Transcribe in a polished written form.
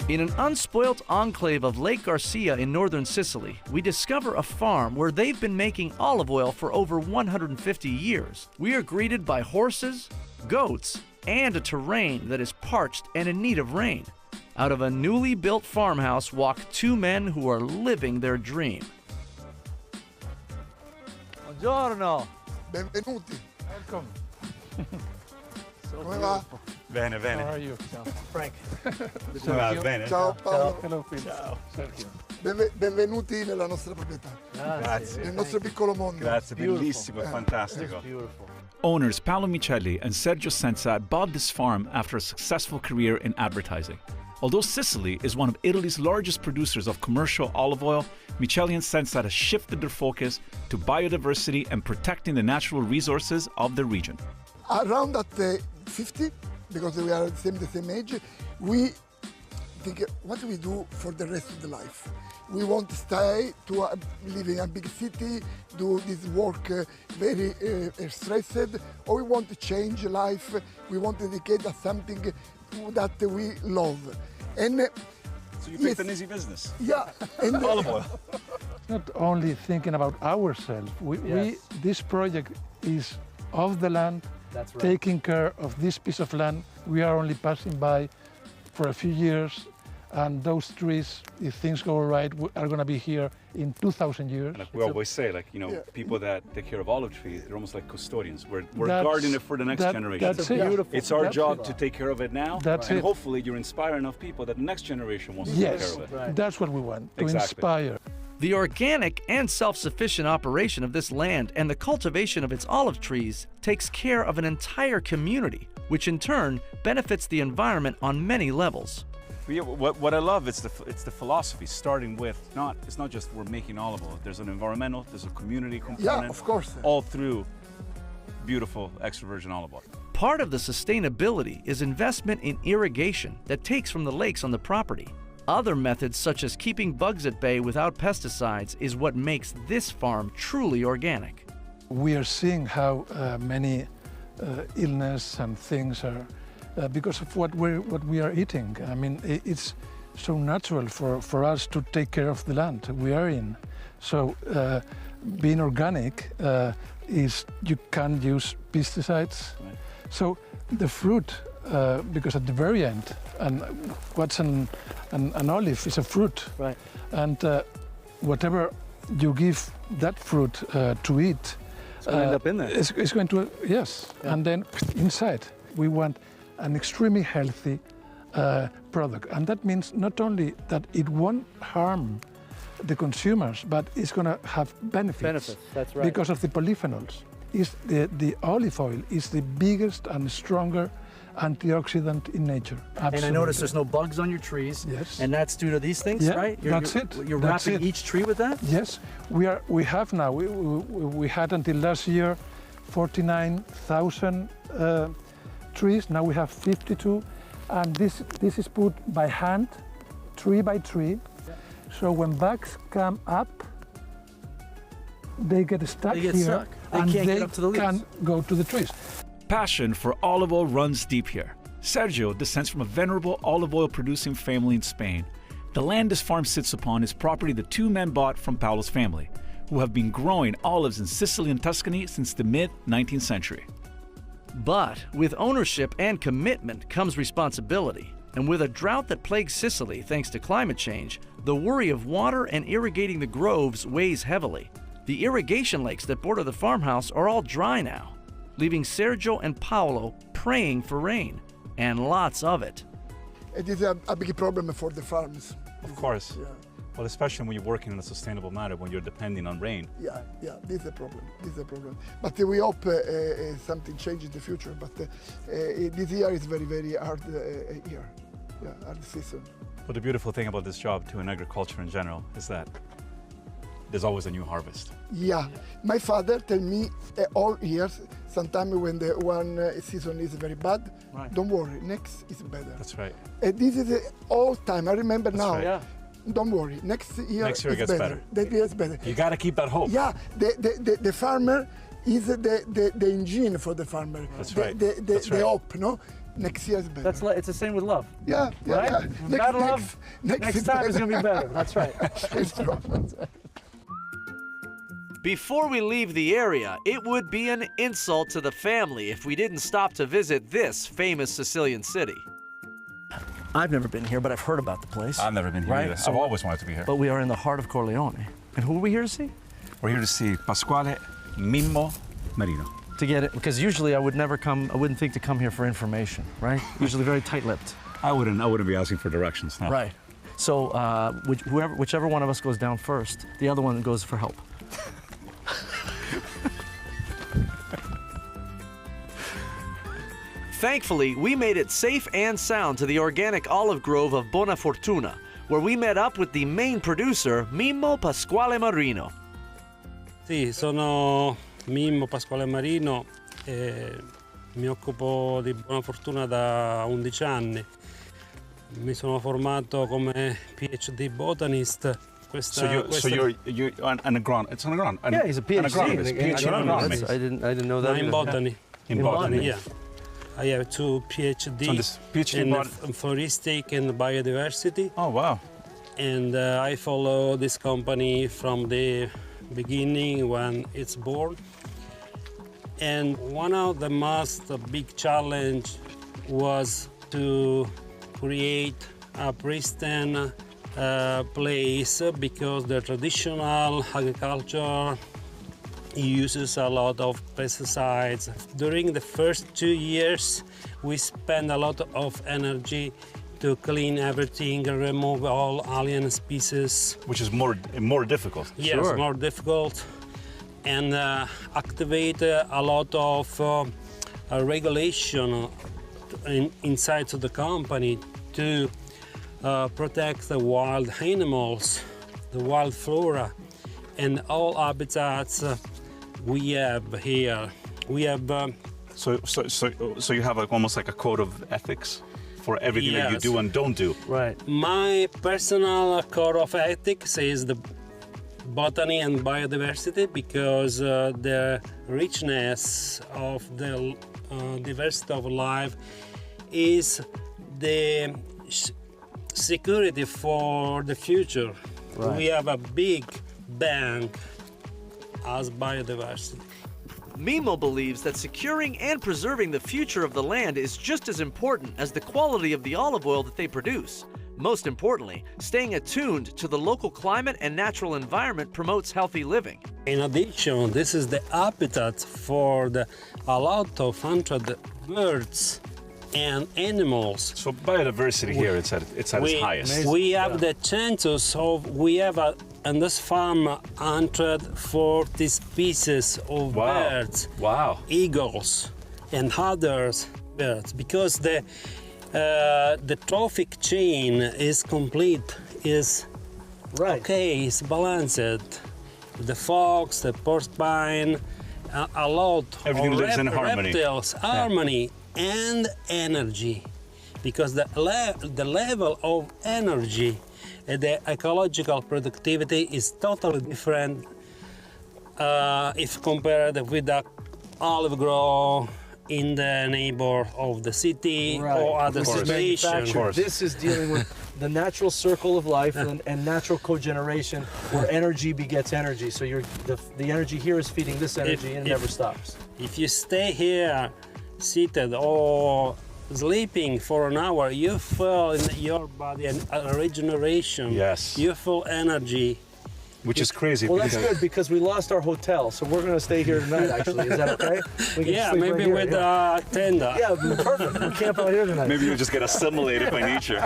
In an unspoilt enclave of Lake Garcia in northern Sicily, we discover a farm where they've been making olive oil for over 150 years. We are greeted by horses, goats, and a terrain that is parched and in need of rain. Out of a newly built farmhouse walk two men who are living their dream. Buongiorno. Benvenuti. Welcome. Come va? Bene, bene. How are you? Ciao. Frank. Come va? Bene. Ciao Paolo. Hello, Phil. Ciao. Sergio. Benvenuti nella nostra proprietà, Grazie. nel nostro piccolo mondo. Grazie, bellissimo e fantastico. Beautiful. Owners Paolo Miceli and Sergio Sensat bought this farm after a successful career in advertising. Although Sicily is one of Italy's largest producers of commercial olive oil, Miceli and Sensat has shifted their focus to biodiversity and protecting the natural resources of the region. Around at 50, because we are the same age, we think, what do we do for the rest of the life? We want to stay to live in a big city, do this work very stressed, or we want to change life, we want to dedicate us something that we love. And So you picked an easy business. yeah, and Olive oil. Not only thinking about ourselves. This project is of the land, taking care of this piece of land. We are only passing by for a few years, and those trees, if things go right, are going to be here in 2,000 years. Like we always say, like, you know, Yeah. people that take care of olive trees, they're almost like custodians. We're That's- guarding it for the next generation. That's it. It's our That's job it. to take care of it now, That's and it. hopefully you inspire enough people that the next generation wants to take Yes, care of it. that's what we want, to Exactly. inspire. The organic and self-sufficient operation of this land and the cultivation of its olive trees takes care of an entire community, which in turn benefits the environment on many levels. But yeah, what I love, it's the philosophy, starting with it's not just we're making olive oil. There's an environmental, there's a community component. yeah, of course. All through beautiful extra virgin olive oil. Part of the sustainability is investment in irrigation that takes from the lakes on the property. Other methods, such as keeping bugs at bay without pesticides, is what makes this farm truly organic. We are seeing how many illness and things are because of what we are eating. I mean, it's so natural for us to take care of the land we are in. So being organic is you can't use pesticides. Right. So the fruit, because at the very end, and what's an olive is a fruit. Right. And whatever you give that fruit to eat, It's going to end up in there. it's going to, yes. Yeah. And then inside, we want an extremely healthy product. And that means not only that it won't harm the consumers, but it's going to have benefits. That's Because of the polyphenols. The olive oil is the biggest and stronger antioxidant in nature. And I notice there's no bugs on your trees. Yes. And that's due to these things, Yeah, right? that's it. You're That's wrapping it. each tree with that? Yes, we have now. We had until last year 49,000 trees. Now we have 52, and this is put by hand, tree by tree. So when bugs come up, they get stuck They get here, stuck. They and can't they get up to the leaves. can go to the trees. Passion for olive oil runs deep here. Sergio descends from a venerable olive oil producing family in Spain. The land this farm sits upon is property the two men bought from Paolo's family, who have been growing olives in Sicily and Tuscany since the mid-19th century. But with ownership and commitment comes responsibility. And with a drought that plagues Sicily thanks to climate change, the worry of water and irrigating the groves weighs heavily. The irrigation lakes that border the farmhouse are all dry now, leaving Sergio and Paolo praying for rain, and lots of it. It is a big problem for the farms. Of course. Yeah. Well, especially when you're working in a sustainable manner, when you're depending on rain. Yeah, this is a problem. But we hope something changes in the future. But this year is very, very hard year. Yeah, hard season. But the beautiful thing about this job, too, in agriculture in general, is that there's always a new harvest. Yeah, my father tell me all years, sometimes when the one season is very bad, Right. don't worry, next is better. That's right. This is all time. I remember now. right. Yeah. Don't worry, next year Next year is gets better. That year is better. You got to keep that hope. Yeah, the farmer is the engine for the farmer. That's the, right. The, the, That's the right. hope, no? Next year is better. It's the same with love. yeah, yeah, Right? yeah. Without love, next time is gonna be better. That's right. It's true. Before we leave the area, it would be an insult to the family if we didn't stop to visit this famous Sicilian city. I've never been here, but I've heard about the place. I've never been here Right, either. so- I've always wanted to be here. But we are in the heart of Corleone. And who are we here to see? We're here to see Pasquale Mimmo Marino. To get it, because usually I wouldn't think to come here for information, right? Usually very tight-lipped. I wouldn't be asking for directions. No. Right. So whichever one of us goes down first, the other one goes for help. Thankfully, we made it safe and sound to the organic olive grove of Bona Fortuna, where we met up with the main producer, Mimmo Pasquale Marino. Sì, sono Mimmo Pasquale Marino e mi occupo di Buona Fortuna da 11 anni. Mi sono formato come PhD botanist. So you're an agronomist. It's an agronomist. Yeah, he's a PhD An agronomist. in PhD in agronomy. agronomy. I didn't know that. in either. botany. In botany. Yeah. I have 2 PhD So this PhD in bot- floristic and biodiversity, Oh wow. and I follow this company from the beginning when it's born. And one of the most big challenge was to create a pristine place, because the traditional agriculture uses a lot of pesticides. During the first 2 years, we spend a lot of energy to clean everything, remove all alien species. Which is more difficult. Yes, Sure. more difficult, and activate a lot of regulation inside of the company to protect the wild animals, the wild flora, and all habitats we have here. We have So you have almost like a code of ethics for everything that you Yes. do and don't do. Right. my personal code of ethics is the botany and biodiversity, because the richness of the diversity of life is the security for the future. Right. We have a big bank as biodiversity. Mimmo believes that securing and preserving the future of the land is just as important as the quality of the olive oil that they produce. Most importantly, staying attuned to the local climate and natural environment promotes healthy living. In addition, this is the habitat for a lot of hundred birds and animals. So biodiversity here, it's at its highest. We have the chances of, on this farm 140 species of Wow. birds, Wow. eagles, and others birds, because the trophic chain is complete, is Right. okay, it's balanced. The fox, the porcupine, a lot Everything of lives in harmony. reptiles, harmony and energy, because the level of energy and the ecological productivity is totally different if compared with the olive grove in the neighbor of the city or other This is situation. manufactured. This is dealing with the natural circle of life and natural cogeneration, where energy begets energy. So the energy here is feeding this energy, and it never stops. If you stay here seated or sleeping for an hour, you feel in your body a regeneration. Yes. You feel energy. Which is crazy. Well, that's because- good, because we lost our hotel, so we're going to stay here tonight. Actually, is that okay? We can Yeah, sleep maybe right here, with yeah. a tender. Yeah, perfect. We camp out here tonight. Maybe you'll just get assimilated by nature.